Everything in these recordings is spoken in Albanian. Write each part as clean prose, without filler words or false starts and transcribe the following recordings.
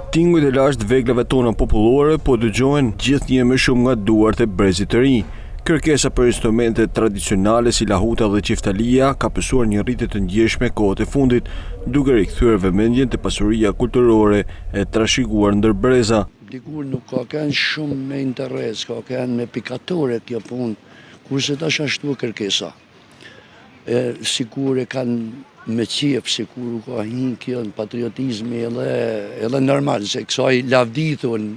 Tingujt e lashtë veglave tona popullore po dëgjohen gjithnjë më shumë nga duart e brezit të rinj. Kërkesa për instrumente tradicionale si lahuta dhe qiftalia ka pësuar një rritje të ndjeshme kohët e fundit, duke rikthyer vëmendjen te pasuria kulturore e trashëguar ndër breza. Dikur nuk ka kanë shumë me interes, ka kanë me pikatore kjo punë, kurse tash ashtu kërkesa. Sikur e kanë me qef, sikur u ka hinë kjo në patriotizmi edhe normal, se kësaj lavdi thunë,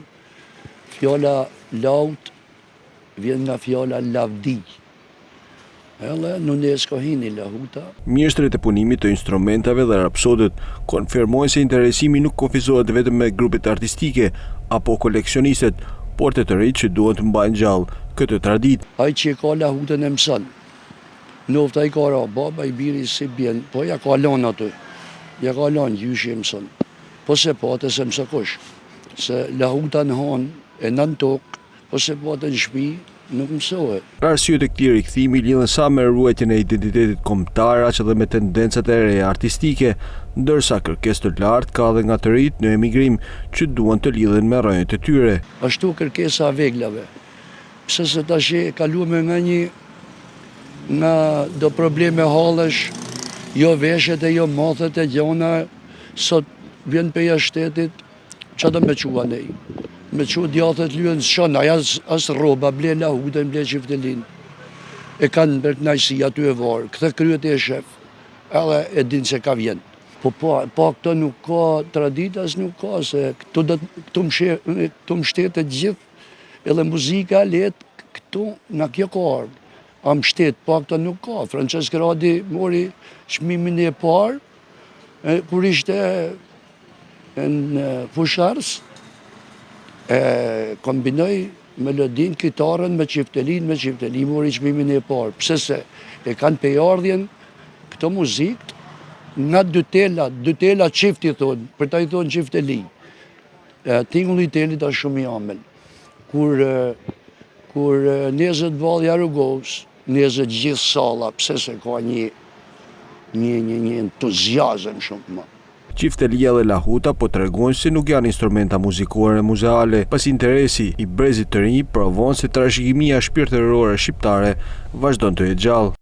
fjala laut vjen nga fjala lavdi. Edhe në nes ka hinë lahuta. Mjeshtrit e punimit të instrumentave dhe rapsodët konfirmojnë se interesimi nuk kufizohet vetëm me grupet artistike apo koleksionistët, por të rinjt që duhet të mbajnë gjallë këtë traditë. Ai që ka lahutën e mëson. Nofta i ka ra, baba i biri si bjen, po ja ka lanë aty, ja ka lanë gjyshi mëson. Po se pate se mësë kush, se lahuta në hanë e nën tokë, po se pate në shpi, nuk mësohet. Arsyet e këtij rikthimi lidhen sa me ruajtjen e identitetit kombëtar, aq edhe me tendencat e reja artistike, ndërsa kërkesë të lartë ka edhe nga të rinjt në emigrim që duan të lidhen me rrënjët e tyre. Ashtu kërkesa veglave, pse se tash e kaluame nga do probleme hallesh, jo veshet e jo mathet e gjona, sot vjen për shtetit, që do me qua nej? Me qua djathet lyën së shona, as roba, ble lahutën, ble qiftelin. E kanë për të najsi aty e varë, këthe kryet e shef, edhe e din se ka vjen. Po këto nuk ka traditas, nuk ka, se këtu mshtetet gjithë, edhe muzika letë këtu nga kjo ka ardhë. A mështet, po këto nuk ka. Francesc Radi mori çmimin e parë, kur ishte në Fushars, kombinoj melodin, kitarën me qiftelin, mori çmimin e parë. Pse se e kanë pejardhjen këto muzikë nga dy tela qifti thonë, për ta i thonë qifteli. Tingulli i telit është shumë i amel. Kur nezët valja rrugos, nezët gjithë salla, pse se ka një entuziazëm shumë më. Qiftelia dhe lahuta po tregojnë se nuk janë instrumenta muzikore muzeale, pas interesi i brezit të rinj provon se trashëgimia shpirtërore shqiptare vazhdon të jetë gjallë.